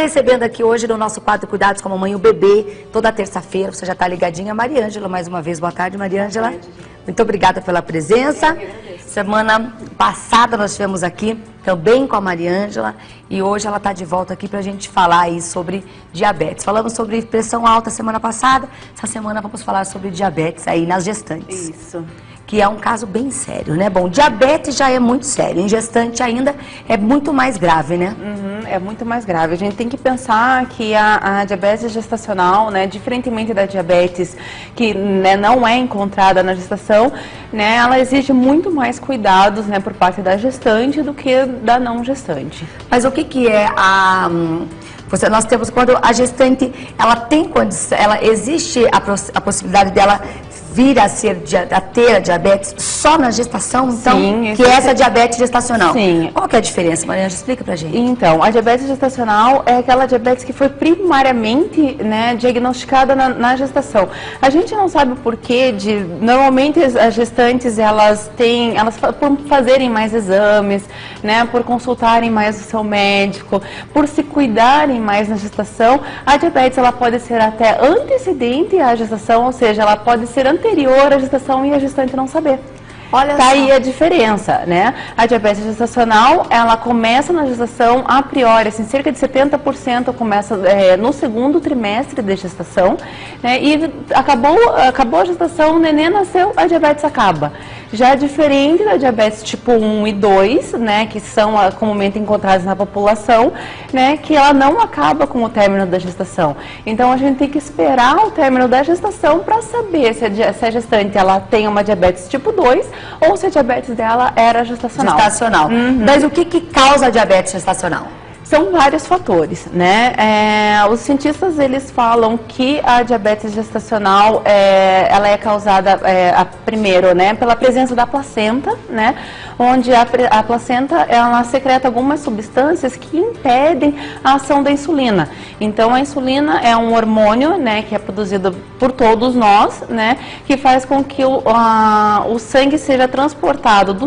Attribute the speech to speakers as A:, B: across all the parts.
A: recebendo aqui hoje no nosso quadro Cuidados com a Mamãe o bebê, toda terça-feira, você já está ligadinha, Mariângela, mais uma vez, boa tarde, Mariângela. Muito obrigada pela presença. Semana passada nós estivemos aqui também com a Mariângela e hoje ela está de volta aqui para a gente falar aí sobre diabetes. Falamos sobre pressão alta semana passada, essa semana vamos falar sobre diabetes aí nas gestantes.
B: Isso.
A: Que é um caso bem sério, né? Bom, diabetes já é muito sério, em gestante ainda é muito mais grave, né?
B: É muito mais grave. A gente tem que pensar que a diabetes gestacional, né, diferentemente da diabetes que, né, não é encontrada na gestação, né, ela exige muito mais cuidados, né, por parte da gestante do que da não gestante.
A: Mas o que é a... nós temos, quando a gestante, ela tem condição, existe a possibilidade dela vir a ter a diabetes só na gestação, então,
B: Sim,
A: que é essa diabetes gestacional.
B: Sim.
A: Qual que é a diferença, Mariana? Explica pra gente.
B: Então, a diabetes gestacional é aquela diabetes que foi primariamente, né, diagnosticada na gestação. A gente não sabe o porquê normalmente as gestantes, elas por fazerem mais exames, né, por consultarem mais o seu médico, por se cuidarem mais na gestação, a diabetes ela pode ser até antecedente à gestação, ou seja, ela pode ser anterior à gestação e a gestante não saber.
A: Olha
B: tá aí a diferença, né? A diabetes gestacional, ela começa na gestação a priori, assim, cerca de 70% começa no segundo trimestre de gestação, né? E acabou a gestação, o neném nasceu, a diabetes acaba. Já é diferente da diabetes tipo 1 e 2, né, que são comumente encontradas na população, né, que ela não acaba com o término da gestação. Então a gente tem que esperar o término da gestação para saber se a gestante ela tem uma diabetes tipo 2 ou se a diabetes dela era gestacional.
A: Gestacional. Mas o que causa a diabetes gestacional?
B: São vários fatores, né? Os cientistas, eles falam que a diabetes gestacional, ela é causada, primeiro, né, pela presença da placenta, né? Onde a placenta, ela secreta algumas substâncias que impedem a ação da insulina. Então, a insulina é um hormônio, né, que é produzido por todos nós, né, que faz com que o sangue seja transportado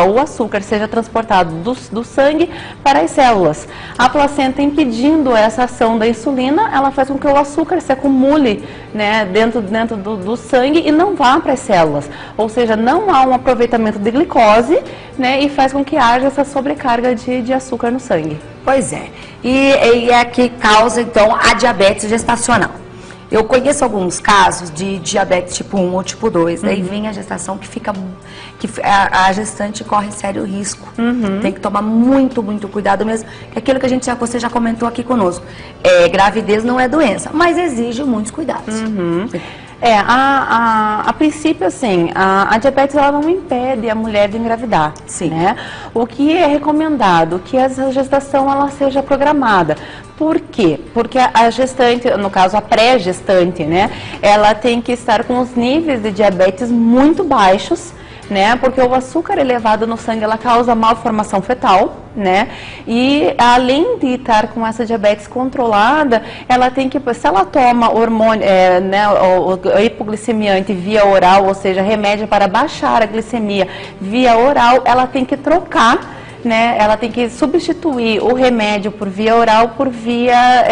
B: o açúcar seja transportado do sangue para as células. A placenta impedindo essa ação da insulina, ela faz com que o açúcar se acumule, né, dentro do sangue e não vá para as células. Ou seja, não há um aproveitamento de glicose, né, e faz com que haja essa sobrecarga de açúcar no sangue.
A: Pois é. E é que causa, então, a diabetes gestacional. Eu conheço alguns casos de diabetes tipo 1 ou tipo 2, daí vem a gestação que a gestante corre sério risco. Tem que tomar muito cuidado mesmo, que aquilo que você já comentou aqui conosco. Gravidez não é doença, mas exige muitos cuidados.
B: A princípio, assim, a diabetes ela não impede a mulher de engravidar.
A: Sim.
B: Né? O que é recomendado que essa gestação ela seja programada. Por quê? Porque a gestante, no caso a pré-gestante, né, ela tem que estar com os níveis de diabetes muito baixos, né? Porque o açúcar elevado no sangue ela causa malformação fetal, né? E além de estar com essa diabetes controlada, ela tem que, se ela toma hormônio, né, o hipoglicemiante via oral, ou seja, remédio para baixar a glicemia via oral, ela tem que trocar, né? Ela tem que substituir o remédio por via oral por via,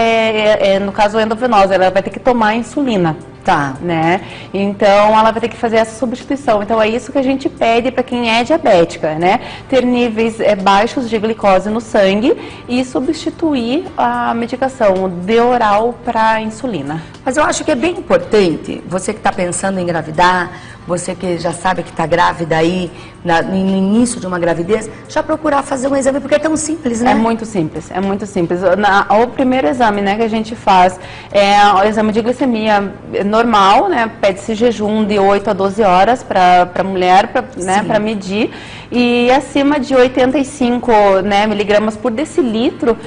B: no caso endovenosa, ela vai ter que tomar insulina.
A: Tá.
B: Né? Então, ela vai ter que fazer essa substituição. Então, é isso que a gente pede para quem é diabética, né? Ter níveis baixos de glicose no sangue e substituir a medicação de oral para insulina.
A: Mas eu acho que é bem importante, você que está pensando em engravidar, você que já sabe que está grávida aí, no início de uma gravidez, já procurar fazer um exame, porque é tão simples, né?
B: É muito simples, é muito simples. O primeiro exame, né, que a gente faz é o exame de glicemia normal, né? Pede-se jejum de 8 a 12 horas para a mulher, né, para medir. E acima de 85, né, miligramas por decilitro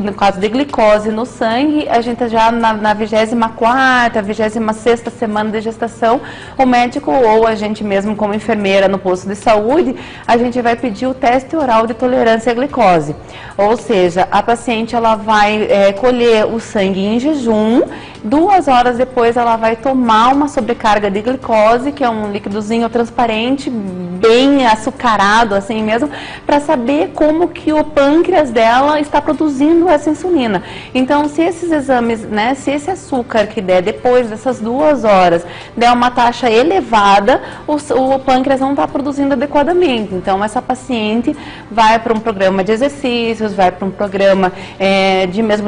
B: no caso de glicose no sangue, a gente já na 24ª, 26ª semana de gestação, o médico ou a gente mesmo como enfermeira no posto de saúde, a gente vai pedir o teste oral de tolerância à glicose. Ou seja, a paciente ela vai colher o sangue em jejum, 2 horas depois ela vai tomar uma sobrecarga de glicose, que é um líquidozinho transparente, bem açucarado, assim mesmo, para saber como que o pâncreas dela está produzindo essa insulina. Então, se esses exames, né, se esse açúcar que der depois dessas 2 horas der uma taxa elevada, o pâncreas não está produzindo adequadamente. Então, essa paciente vai para um programa de exercícios, vai para um programa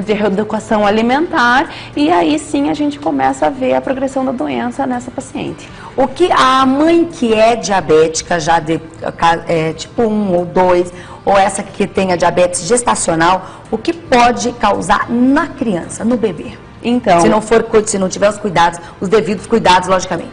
B: de reeducação alimentar, e aí sim a gente começa a ver a progressão da doença nessa paciente.
A: O que a mãe que é diabética, já de tipo 1 ou 2, ou essa que tem a diabetes gestacional, o que pode causar na criança, no bebê?
B: Então,
A: se não tiver os devidos cuidados, logicamente.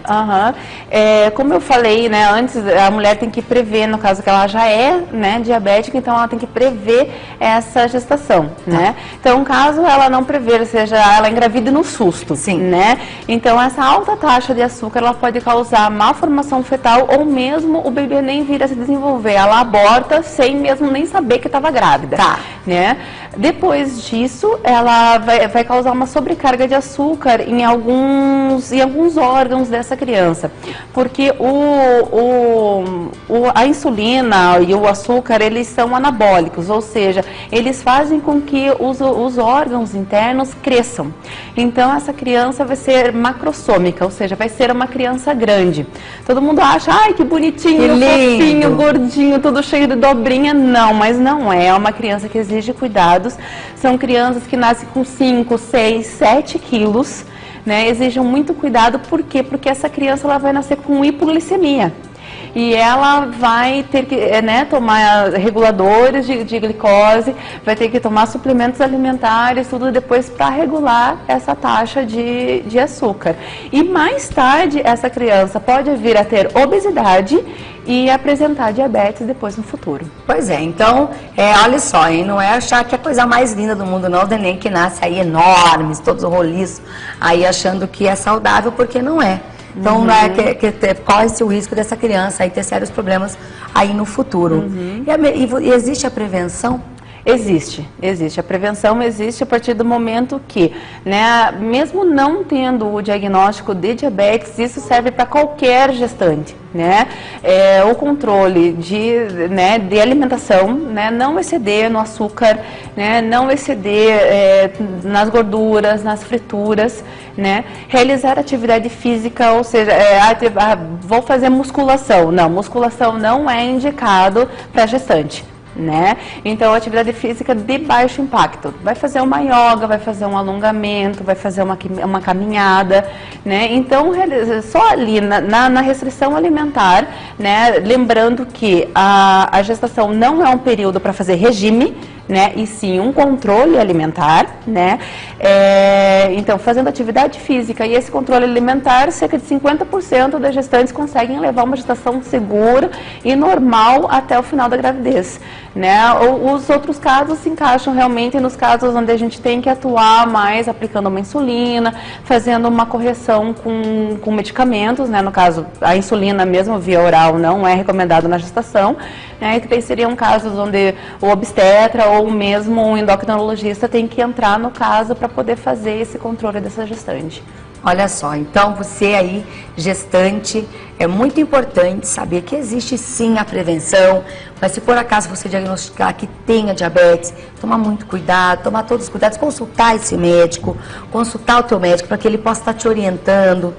B: Como eu falei, né, antes, a mulher tem que prever, no caso que ela já é, né, diabética, então ela tem que prever essa gestação, né? Então, caso ela não prever, seja ela engravide no susto,
A: sim,
B: né? Então, essa alta taxa de açúcar, ela pode causar malformação fetal ou mesmo o bebê nem vir a se desenvolver. Ela aborta sem mesmo nem saber que estava grávida, né? Depois disso, ela vai causar uma sobrecarga de açúcar em alguns órgãos dessa criança, porque a insulina e o açúcar, eles são anabólicos, ou seja, eles fazem com que os órgãos internos cresçam. Então, essa criança vai ser macrossômica, ou seja, vai ser uma criança grande. Todo mundo acha, ai, que bonitinho, fofinho, gordinho, tudo cheio de dobrinha. Não, mas não é. É uma criança que exige cuidados. São crianças que nascem com 5, 6, 7 quilos, né? Exigem muito cuidado. Por quê? Porque essa criança ela vai nascer com hipoglicemia. E ela vai ter que tomar reguladores de glicose, vai ter que tomar suplementos alimentares, tudo depois para regular essa taxa de açúcar. E mais tarde, essa criança pode vir a ter obesidade e apresentar diabetes depois no futuro.
A: Pois é, então, olha só, hein, não é achar que é a coisa mais linda do mundo não, tem nem que nasce aí enormes, todos roliços, aí achando que é saudável, porque não é. Então, não é corre-se o risco dessa criança aí ter sérios problemas aí no futuro. E existe a prevenção?
B: Existe. A prevenção existe a partir do momento que, né, mesmo não tendo o diagnóstico de diabetes, isso serve para qualquer gestante, né? O controle de alimentação, né, não exceder no açúcar, né, não exceder nas gorduras, nas frituras, né? Realizar atividade física, ou seja, vou fazer musculação. Não, musculação não é indicado para gestante, né? Então, atividade física de baixo impacto. Vai fazer uma yoga, vai fazer um alongamento, vai fazer uma caminhada, né? Então, só ali na restrição alimentar, né? Lembrando que a gestação não é um período para fazer regime, né? E sim um controle alimentar, né? Então, fazendo atividade física e esse controle alimentar, cerca de 50% das gestantes conseguem levar uma gestação segura e normal até o final da gravidez, né? Os outros casos se encaixam realmente nos casos onde a gente tem que atuar mais aplicando uma insulina, fazendo uma correção com medicamentos, né? No caso, a insulina mesmo via oral não é recomendado na gestação, né? Que seriam casos onde o obstetra ou mesmo um endocrinologista tem que entrar no caso para poder fazer esse controle dessa gestante.
A: Olha só, então você aí, gestante, é muito importante saber que existe sim a prevenção, mas se por acaso você diagnosticar que tenha diabetes, tomar muito cuidado, tomar todos os cuidados, consultar esse médico, consultar o teu médico para que ele possa estar te orientando,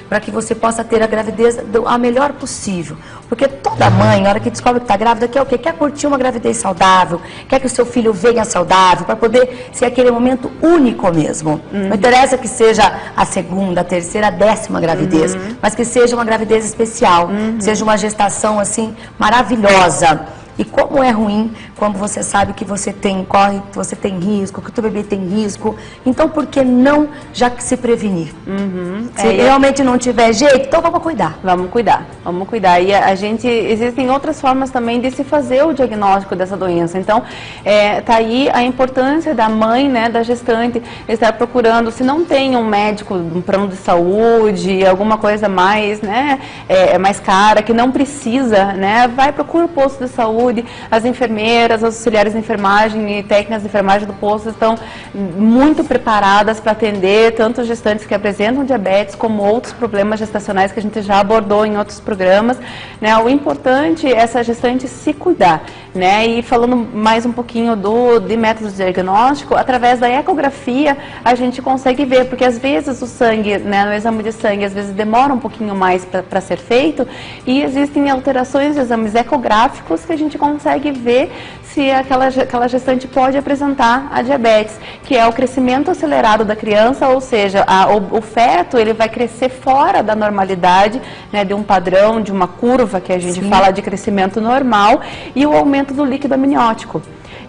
A: para que você possa ter a gravidez a melhor possível. Porque toda mãe, na hora que descobre que está grávida, quer o quê? Quer curtir uma gravidez saudável, quer que o seu filho venha saudável, para poder ser aquele momento único mesmo. Não interessa que seja a segunda, a terceira, a 10ª gravidez, mas que seja uma gravidez especial, que seja uma gestação assim maravilhosa. E como é ruim quando você sabe que você tem risco, que o teu bebê tem risco. Então, por que não já se prevenir? Se realmente não tiver jeito, então vamos cuidar.
B: Vamos cuidar. E existem outras formas também de se fazer o diagnóstico dessa doença. Então, tá aí a importância da mãe, né, da gestante, estar procurando, se não tem um médico, um plano de saúde, alguma coisa mais, né, mais cara, que não precisa, né, procura o posto de saúde, saúde, as enfermeiras, as auxiliares de enfermagem e técnicas de enfermagem do posto estão muito preparadas para atender tanto gestantes que apresentam diabetes como outros problemas gestacionais que a gente já abordou em outros programas, né? O importante é essa gestante se cuidar, né? E falando mais um pouquinho de métodos de diagnóstico, através da ecografia a gente consegue ver, porque às vezes o sangue, né, no exame de sangue, às vezes demora um pouquinho mais para ser feito e existem alterações de exames ecográficos que a gente consegue ver se aquela gestante pode apresentar a diabetes, que é o crescimento acelerado da criança, ou seja, o feto ele vai crescer fora da normalidade, né, de um padrão, de uma curva que a gente fala de crescimento normal, e o aumento do líquido amniótico.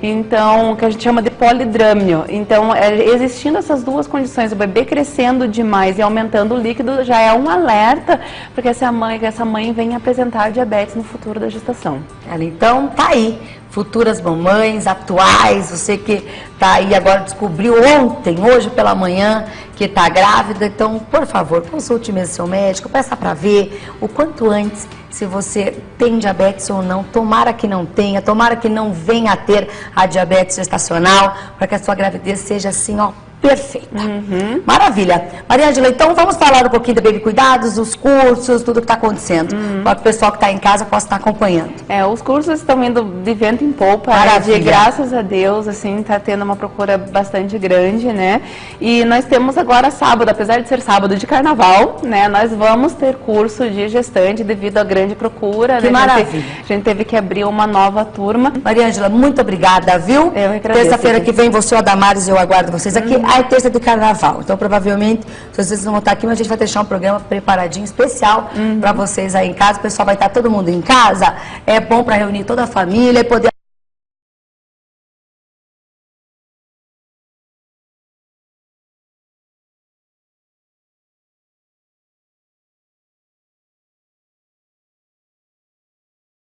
B: Então, que a gente chama de polidrâmio. Então, existindo essas duas condições, o bebê crescendo demais e aumentando o líquido, já é um alerta para que essa mãe venha apresentar diabetes no futuro da gestação.
A: Então, tá aí. Futuras mamães, atuais, você que tá aí agora, descobriu hoje pela manhã, que está grávida. Então, por favor, consulte mesmo seu médico, peça para ver o quanto antes se você tem diabetes ou não. Tomara que não tenha, tomara que não venha a ter a diabetes gestacional, para que a sua gravidez seja assim, ó, perfeita. Maravilha. Mariângela, então vamos falar um pouquinho da Baby Cuidados, os cursos, tudo que está acontecendo. Para o pessoal que está em casa possa estar acompanhando.
B: Os cursos estão indo de vento em polpa.
A: Maravilha.
B: Graças a Deus, assim, está tendo uma procura bastante grande, né? E nós temos agora sábado, apesar de ser sábado de carnaval, né? Nós vamos ter curso de gestante devido à grande procura.
A: Que maravilha.
B: A gente teve que abrir uma nova turma.
A: Mariângela, muito obrigada, viu?
B: Eu agradeço.
A: Terça-feira que vem, você, o Adamares, eu aguardo vocês aqui. É terça de carnaval, então provavelmente vocês vão estar aqui, mas a gente vai deixar um programa preparadinho, especial para vocês aí em casa. O pessoal vai estar todo mundo em casa, é bom para reunir toda a família e poder